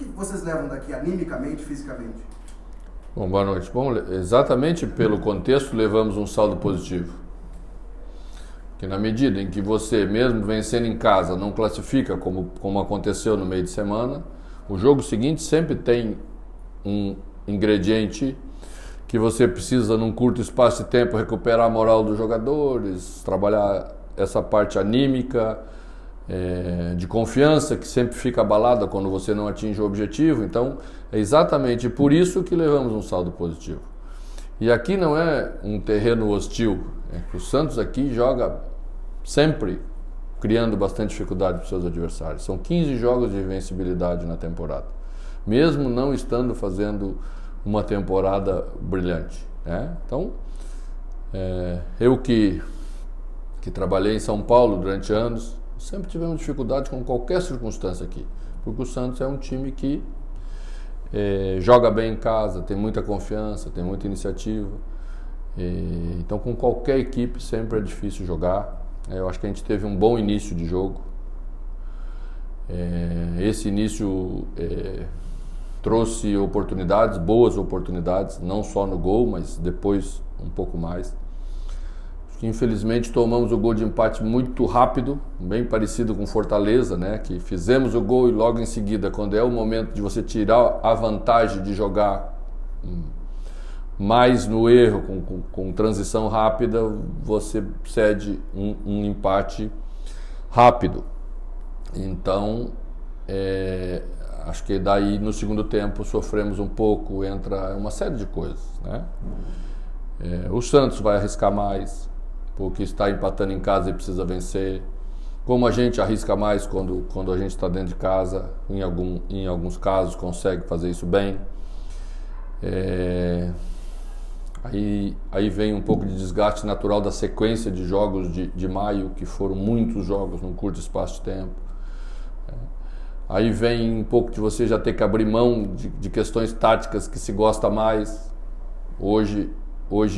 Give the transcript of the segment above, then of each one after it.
que vocês levam daqui animicamente, fisicamente? Bom, boa noite. Bom, exatamente pelo contexto levamos um saldo positivo. Que na medida em que você, mesmo vencendo em casa, não classifica como aconteceu no meio de semana, o jogo seguinte sempre tem um ingrediente que você precisa, num curto espaço de tempo, recuperar a moral dos jogadores, trabalhar essa parte anímica, de confiança, que sempre fica abalada quando você não atinge o objetivo. Então, é exatamente por isso que levamos um saldo positivo. E aqui não é um terreno hostil, é que o Santos aqui joga sempre criando bastante dificuldade para os seus adversários. São 15 jogos de invencibilidade na temporada, mesmo não estando fazendo uma temporada brilhante, né? Então, eu que trabalhei em São Paulo durante anos, sempre tivemos dificuldade com qualquer circunstância aqui, porque o Santos é um time que joga bem em casa, tem muita confiança, tem muita iniciativa, então com qualquer equipe sempre é difícil jogar. Eu acho que a gente teve um bom início de jogo. Esse início trouxe oportunidades, boas oportunidades, não só no gol, mas depois um pouco mais. Infelizmente tomamos o gol de empate muito rápido, bem parecido com Fortaleza, né? Que fizemos o gol e logo em seguida, quando é o momento de você tirar a vantagem de jogar mais no erro, com transição rápida, você cede um empate rápido. Então, acho que daí no segundo tempo sofremos um pouco, entra uma série de coisas, né? O Santos vai arriscar mais, porque está empatando em casa e precisa vencer. Como a gente arrisca mais quando a gente está dentro de casa, em alguns casos consegue fazer isso bem. Aí vem um pouco de desgaste natural da sequência de jogos de maio, que foram muitos jogos num curto espaço de tempo. Aí vem um pouco de você já ter que abrir mão de questões táticas que se gosta mais. Hoje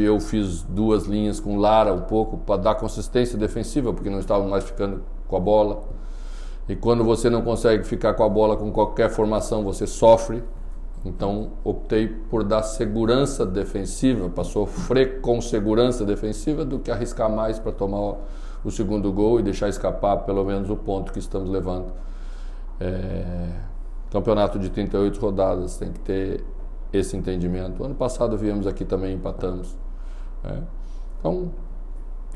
eu fiz 2 linhas com Lara um pouco para dar consistência defensiva, porque não estavam mais ficando com a bola. E quando você não consegue ficar com a bola com qualquer formação, você sofre. Então optei por dar segurança defensiva, para sofrer com segurança defensiva, do que arriscar mais para tomar o segundo gol e deixar escapar pelo menos o ponto que estamos levando. Campeonato de 38 rodadas, tem que ter esse entendimento. Ano passado viemos aqui também e empatamos. Então,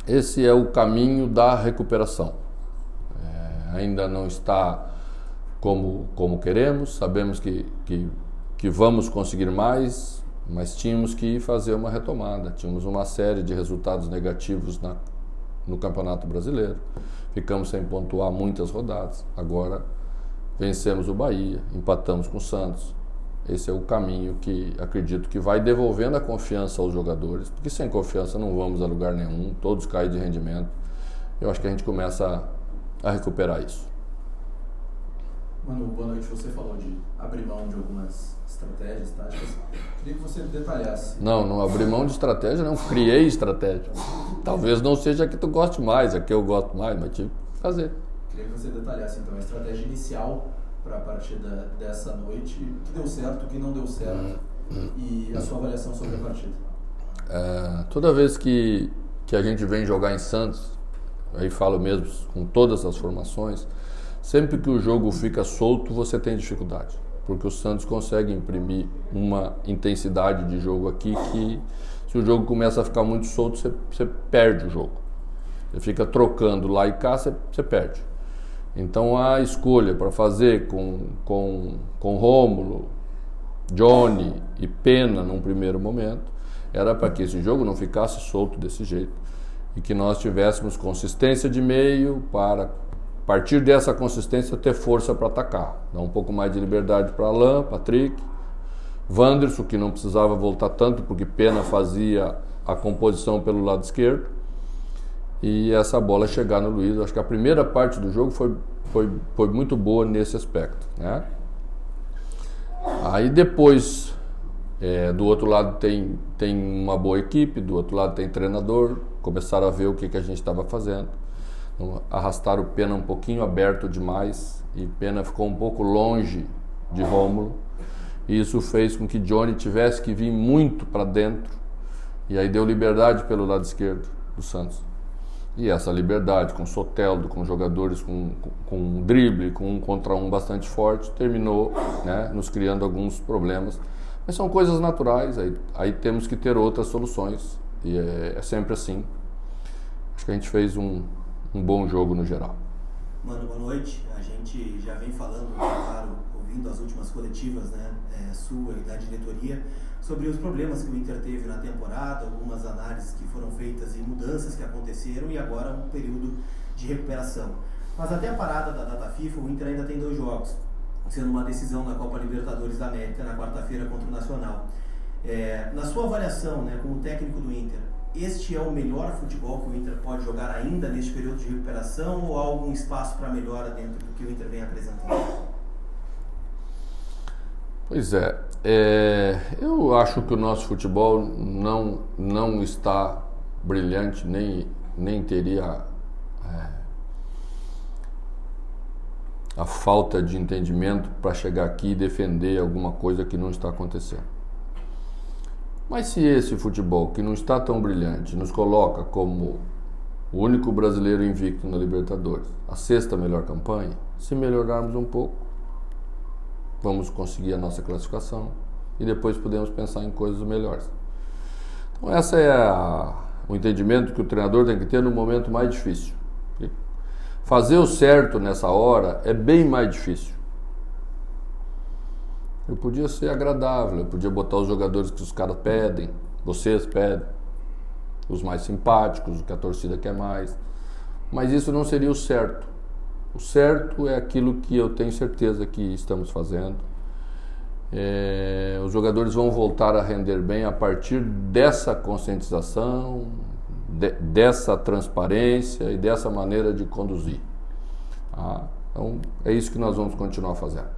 esse é o caminho da recuperação. Ainda não está como queremos, sabemos que vamos conseguir mais, mas tínhamos que fazer uma retomada. Tínhamos uma série de resultados negativos no Campeonato Brasileiro. Ficamos sem pontuar muitas rodadas. Agora vencemos o Bahia, empatamos com o Santos. Esse é o caminho que acredito que vai devolvendo a confiança aos jogadores, porque sem confiança não vamos a lugar nenhum, todos caem de rendimento. Eu acho que a gente começa a recuperar isso. Manu, boa noite. Você falou de abrir mão de algumas estratégias, táticas. Queria que você detalhasse. Não abri mão de estratégia, não. Criei estratégia. Talvez não seja a que tu goste mais, a que eu gosto mais, mas tive que fazer. Queria que você detalhasse, então, a estratégia inicial para a partida dessa noite, o que deu certo, o que não deu certo, e a sua avaliação sobre a partida. Toda vez que a gente vem jogar em Santos, aí falo mesmo com todas as formações, sempre que o jogo fica solto, você tem dificuldade, porque o Santos consegue imprimir uma intensidade de jogo aqui que, se o jogo começa a ficar muito solto, você perde o jogo. Você fica trocando lá e cá, você perde. Então a escolha para fazer com Rômulo, Johnny e Pena num primeiro momento era para que esse jogo não ficasse solto desse jeito e que nós tivéssemos consistência de meio para, a partir dessa consistência, ter força para atacar. Dar um pouco mais de liberdade para Alain, Patrick, Wanderson, que não precisava voltar tanto porque Pena fazia a composição pelo lado esquerdo, e essa bola chegar no Luiz. Acho que a primeira parte do jogo foi muito boa nesse aspecto, né? Aí depois, do outro lado tem uma boa equipe, do outro lado tem treinador, começaram a ver o que a gente estava fazendo. Então, arrastaram o Pena um pouquinho aberto demais, e Pena ficou um pouco longe de Rômulo, e isso fez com que Johnny tivesse que vir muito para dentro, e aí deu liberdade pelo lado esquerdo do Santos. E essa liberdade com Soteldo, com jogadores com drible, com um contra um bastante forte, terminou, né, nos criando alguns problemas. Mas são coisas naturais, aí temos que ter outras soluções, e é sempre assim. Acho que a gente fez um bom jogo no geral. Mano, boa noite. A gente já vem falando, claro, ouvindo as últimas coletivas, né, sua e da diretoria, sobre os problemas que o Inter teve na temporada, algumas análises que foram feitas e mudanças que aconteceram, e agora um período de recuperação. Mas até a parada da data FIFA, o Inter ainda tem 2 jogos, sendo uma decisão na Copa Libertadores da América na quarta-feira contra o Nacional. Na sua avaliação, né, como técnico do Inter, este é o melhor futebol que o Inter pode jogar ainda neste período de recuperação, ou há algum espaço para melhora dentro do que o Inter vem apresentando? Pois eu acho que o nosso futebol não está brilhante, nem teria a falta de entendimento para chegar aqui e defender alguma coisa que não está acontecendo. Mas se esse futebol, que não está tão brilhante, nos coloca como o único brasileiro invicto na Libertadores, a 6ª melhor campanha, se melhorarmos um pouco, vamos conseguir a nossa classificação e depois podemos pensar em coisas melhores. Então esse é o entendimento que o treinador tem que ter no momento mais difícil. Fazer o certo nessa hora é bem mais difícil. Eu podia ser agradável, eu podia botar os jogadores que os caras pedem, vocês pedem, os mais simpáticos, o que a torcida quer mais, mas isso não seria o certo. O certo é aquilo que eu tenho certeza que estamos fazendo. Os jogadores vão voltar a render bem a partir dessa conscientização, dessa transparência e dessa maneira de conduzir. Então é isso que nós vamos continuar fazendo.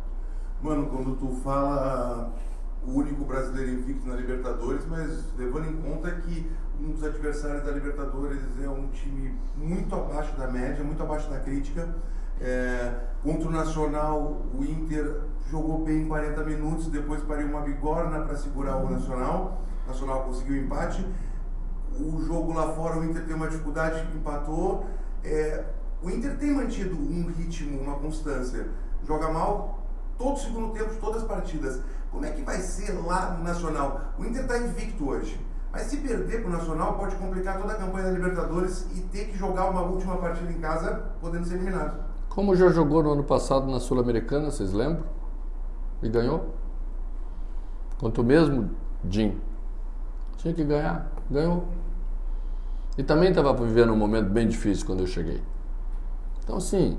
Mano, quando tu fala o único brasileiro invicto na Libertadores, mas levando em conta que um dos adversários da Libertadores é um time muito abaixo da média, muito abaixo da crítica. Contra o Nacional, o Inter jogou bem 40 minutos, depois pariu uma bigorna para segurar o Nacional. O Nacional conseguiu o empate. O jogo lá fora, o Inter tem uma dificuldade, empatou. O Inter tem mantido um ritmo, uma constância. Joga mal todo o segundo tempo de todas as partidas. Como é que vai ser lá no Nacional? O Inter está invicto hoje, mas se perder para o Nacional pode complicar toda a campanha da Libertadores e ter que jogar uma última partida em casa, podendo ser eliminado. Como já jogou no ano passado na Sul-Americana, vocês lembram? E ganhou. Quanto mesmo Jim. Tinha que ganhar. Ganhou. E também estava vivendo um momento bem difícil quando eu cheguei. Então, assim,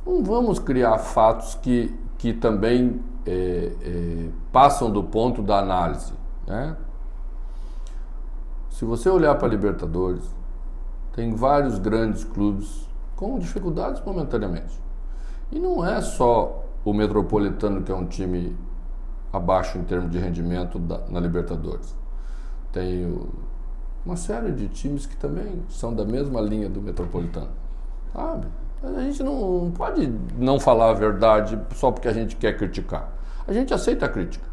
não vamos criar fatos que também passam do ponto da análise, né? Se você olhar para a Libertadores, tem vários grandes clubes com dificuldades momentaneamente. E não é só o Metropolitano, que é um time abaixo em termos de rendimento na Libertadores. Tem uma série de times que também são da mesma linha do Metropolitano, sabe? A gente não pode não falar a verdade só porque a gente quer criticar. A gente aceita a crítica.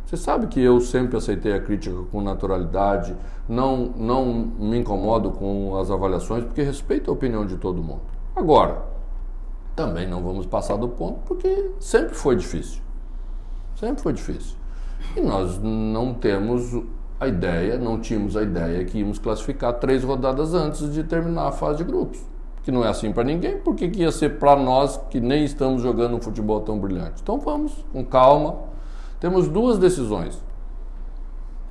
Você sabe que eu sempre aceitei a crítica com naturalidade, não me incomodo com as avaliações, porque respeito a opinião de todo mundo. Agora, também não vamos passar do ponto, porque sempre foi difícil. Sempre foi difícil. E nós não tínhamos a ideia que íamos classificar 3 rodadas antes de terminar a fase de grupos. Que não é assim para ninguém, porque que ia ser para nós que nem estamos jogando um futebol tão brilhante. Então vamos, com calma. Temos 2 decisões.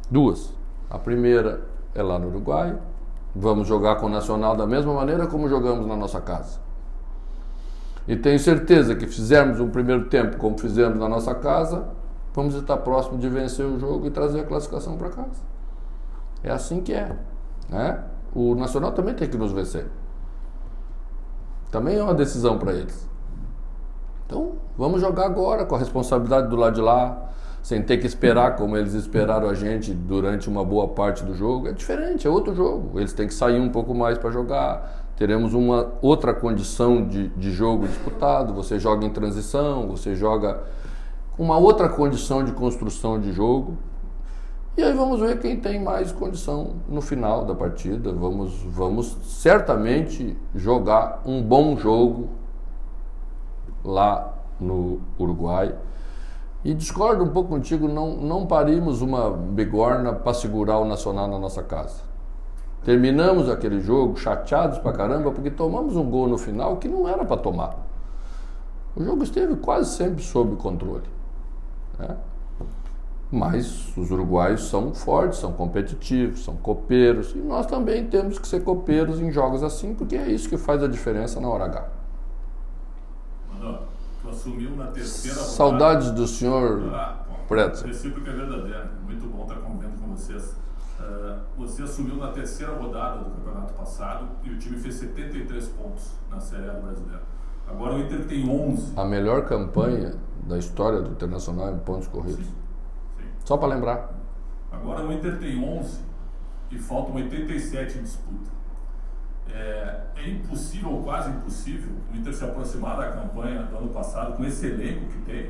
2. A primeira é lá no Uruguai. Vamos jogar com o Nacional da mesma maneira como jogamos na nossa casa. E tenho certeza que fizermos um primeiro tempo como fizemos na nossa casa, vamos estar próximo de vencer o jogo e trazer a classificação para casa. É assim que é, né? O Nacional também tem que nos vencer. Também é uma decisão para eles. Então, vamos jogar agora com a responsabilidade do lado de lá, sem ter que esperar como eles esperaram a gente durante uma boa parte do jogo. É diferente, é outro jogo. Eles têm que sair um pouco mais para jogar, teremos uma outra condição de jogo disputado, você joga em transição, você joga uma outra condição de construção de jogo, e aí vamos ver quem tem mais condição no final da partida. Vamos certamente jogar um bom jogo lá no Uruguai. E discordo um pouco contigo, não parimos uma bigorna para segurar o Nacional na nossa casa. Terminamos aquele jogo chateados pra caramba porque tomamos um gol no final que não era para tomar. O jogo esteve quase sempre sob controle, né? Mas os uruguaios são fortes, são competitivos, são copeiros, e nós também temos que ser copeiros em jogos assim, porque é isso que faz a diferença na hora H. Mano, tu assumiu na terceira rodada. Saudades do senhor Pretzel. Recíproca é verdadeira. Muito bom estar convivendo com vocês. Você assumiu na terceira rodada do campeonato passado e o time fez 73 pontos na Série A do Brasileiro. Agora o Inter tem 11. A melhor campanha da história do Internacional em pontos corridos. Sim. Só para lembrar. Agora o Inter tem 11 e faltam 87 em disputa. É impossível, quase impossível, o Inter se aproximar da campanha do ano passado com esse elenco que tem.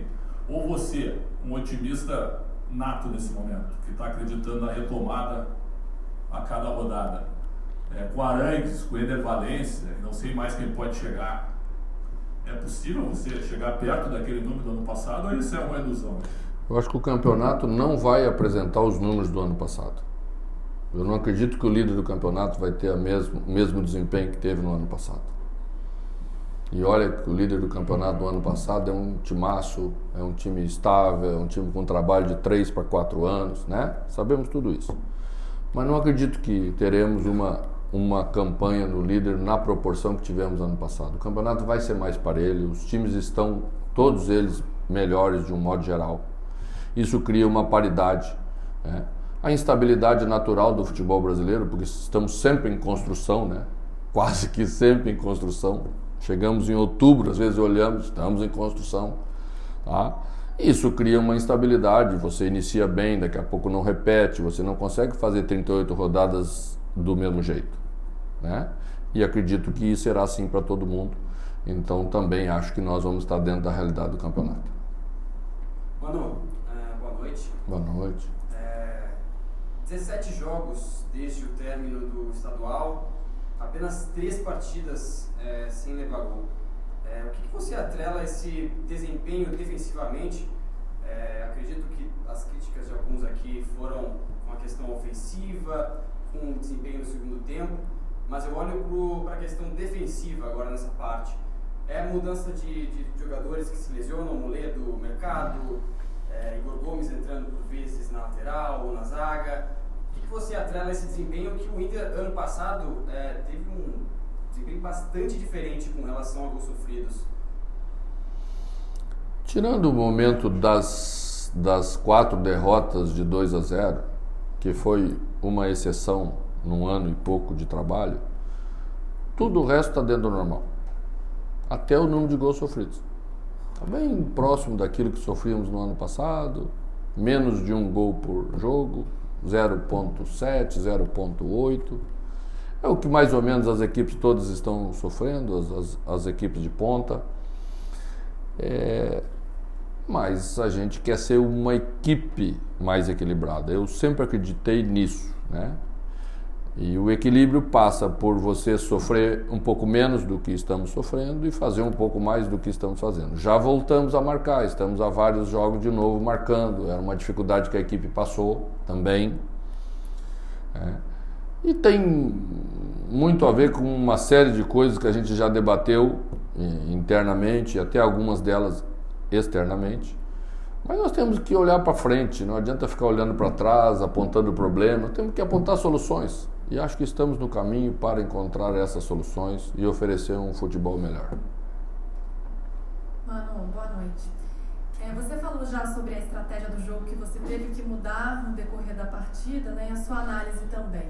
Ou você, um otimista nato nesse momento, que está acreditando na retomada a cada rodada, com Arangues, com Eder Valencia, não sei mais quem pode chegar. É possível você chegar perto daquele número do ano passado ou isso é uma ilusão? Eu acho que o campeonato não vai apresentar os números do ano passado. Eu não acredito que o líder do campeonato vai ter o mesmo desempenho que teve no ano passado. E olha que o líder do campeonato do ano passado é um timaço, é um time estável, é um time com trabalho de 3 para 4 anos, né? Sabemos tudo isso. Mas não acredito que teremos uma campanha no líder na proporção que tivemos ano passado. O campeonato vai ser mais parelho, os times estão, todos eles, melhores de um modo geral. Isso cria uma paridade, né? A instabilidade natural do futebol brasileiro, porque estamos sempre em construção, né? Quase que sempre em construção. Chegamos em outubro, às vezes olhamos, estamos em construção, tá? Isso cria uma instabilidade, você inicia bem, daqui a pouco não repete, você não consegue fazer 38 rodadas do mesmo jeito, né? E acredito que será assim para todo mundo. Então também acho que nós vamos estar dentro da realidade do campeonato. Manu, boa noite. Boa noite. 17 jogos desde o término do estadual, apenas 3 partidas sem levar gol. O que você atrela a esse desempenho defensivamente? Acredito que as críticas de alguns aqui foram com a questão ofensiva, com o desempenho no segundo tempo, mas eu olho para a questão defensiva agora nessa parte. É mudança de jogadores que se lesionam, Moledo, Mercado, Igor Gomes entrando por vezes na lateral ou na zaga. O que você atrela a esse desempenho que o Inter, ano passado, teve um desempenho bastante diferente com relação a gols sofridos? Tirando o momento das 4 derrotas de 2-0, que foi uma exceção num ano e pouco de trabalho, tudo o resto está dentro do normal. Até o número de gols sofridos. Está bem próximo daquilo que sofríamos no ano passado, menos de 1 gol por jogo, 0,7, 0,8. É o que mais ou menos as equipes todas estão sofrendo, as equipes de ponta. Mas a gente quer ser uma equipe mais equilibrada. Eu sempre acreditei nisso, né? E o equilíbrio passa por você sofrer um pouco menos do que estamos sofrendo e fazer um pouco mais do que estamos fazendo. Já voltamos a marcar, estamos há vários jogos de novo marcando. Era uma dificuldade que a equipe passou também. E tem muito a ver com uma série de coisas que a gente já debateu internamente, até algumas delas externamente. Mas nós temos que olhar para frente, não adianta ficar olhando para trás, apontando problemas, temos que apontar soluções. E acho que estamos no caminho para encontrar essas soluções e oferecer um futebol melhor. Manu, boa noite. Você falou já sobre a estratégia do jogo que você teve que mudar no decorrer da partida, né, e a sua análise também.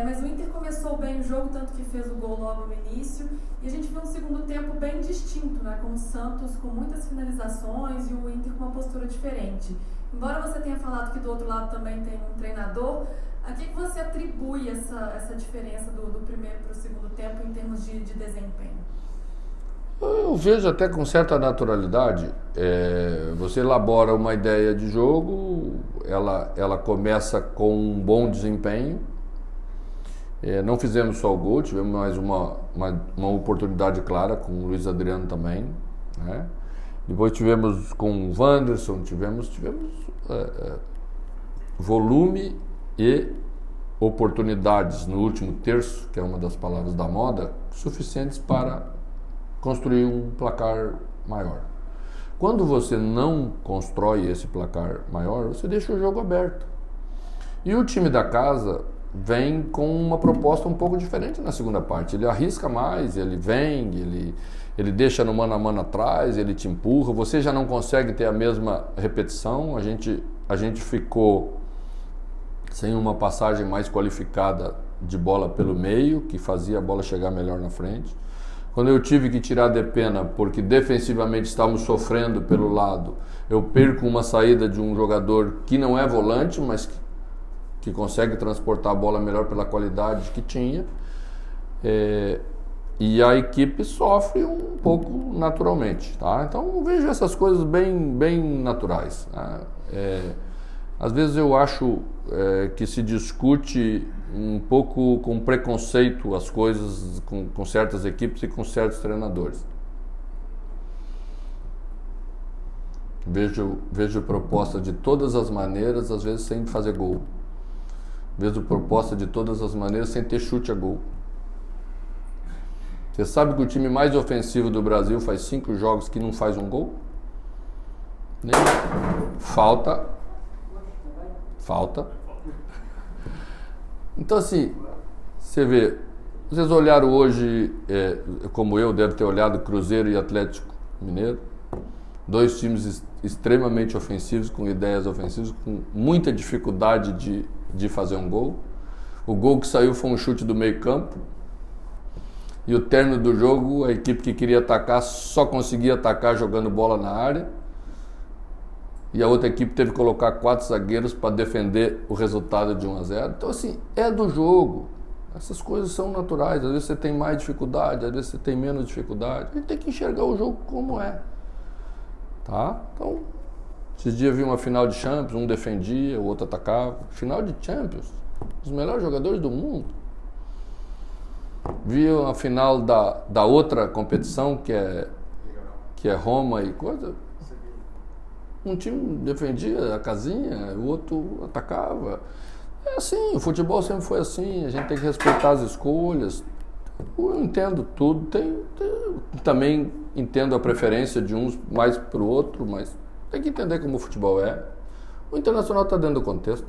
Mas o Inter começou bem o jogo, tanto que fez o gol logo no início, e a gente viu um segundo tempo bem distinto, né, com o Santos com muitas finalizações e o Inter com uma postura diferente. Embora você tenha falado que do outro lado também tem um treinador, A que você atribui essa diferença do primeiro para o segundo tempo em termos de desempenho? Eu vejo até com certa naturalidade. Você elabora uma ideia de jogo, ela começa com um bom desempenho. Não fizemos só o gol, tivemos mais uma oportunidade clara com o Luiz Adriano também, né? Depois tivemos com o Wanderson, tivemos volume e oportunidades no último terço, que é uma das palavras da moda, suficientes para construir um placar maior. Quando você não constrói esse placar maior, você deixa o jogo aberto. E o time da casa vem com uma proposta um pouco diferente na segunda parte. Ele arrisca mais, ele vem, ele deixa no mano a mano atrás, ele te empurra, você já não consegue ter a mesma repetição. A gente ficou sem uma passagem mais qualificada de bola pelo meio, que fazia a bola chegar melhor na frente. Quando eu tive que tirar de pena, porque defensivamente estávamos sofrendo pelo lado, eu perco uma saída de um jogador que não é volante, mas que consegue transportar a bola melhor pela qualidade que tinha. E a equipe sofre um pouco naturalmente, tá? Então eu vejo essas coisas bem naturais, tá? Às vezes eu acho que se discute um pouco com preconceito as coisas com certas equipes e com certos treinadores. Vejo proposta de todas as maneiras, às vezes sem fazer gol. Vejo proposta de todas as maneiras sem ter chute a gol. Você sabe que o time mais ofensivo do Brasil faz 5 jogos que não faz um gol? Nem falta. Então assim, você vê, vocês olharam hoje, como eu, deve ter olhado Cruzeiro e Atlético Mineiro, 2 times extremamente ofensivos, com ideias ofensivas, com muita dificuldade de fazer um gol. O gol que saiu foi um chute do meio campo, e o término do jogo, a equipe que queria atacar só conseguia atacar jogando bola na área, e a outra equipe teve que colocar 4 zagueiros para defender o resultado de 1-0. Então assim, é do jogo. Essas coisas são naturais. Às vezes você tem mais dificuldade, às vezes você tem menos dificuldade. A gente tem que enxergar o jogo como é. Tá? Então, esses dias eu vi uma final de Champions, um defendia, o outro atacava. Final de Champions, os melhores jogadores do mundo. Vi a final da outra competição, que é Roma e coisa. Um time defendia a casinha, o outro atacava. É assim, o futebol sempre foi assim, a gente tem que respeitar as escolhas. Eu entendo tudo, também entendo a preferência de uns mais para o outro, mas tem que entender como o futebol é. O Internacional está dentro do contexto.